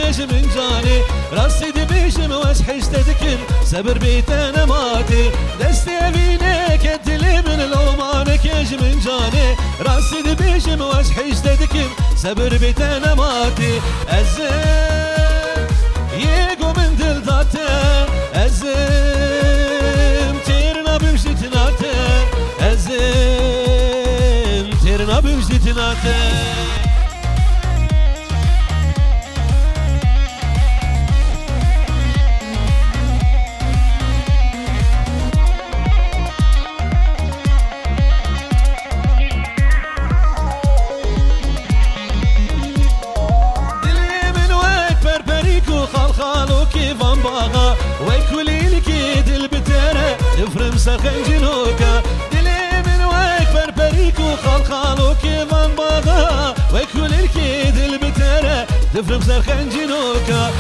كاج من جاني راسي دبيجم واسحي استدكن سبر بيت انا ماتي دستي بينك ادلي من الأمان كاج من جاني راسي دبيجم واسحي استدكن سبر بيت انا ماتي ازم يقو من دلداته ازم تيرنا بمشي تناته ازم تيرنا بمشي تناته افرم سخن جنوكا دلي من ويك بربريكو خالخالو كيفان باغا ويكول الكيد البتارة تفرم سخن جنوكا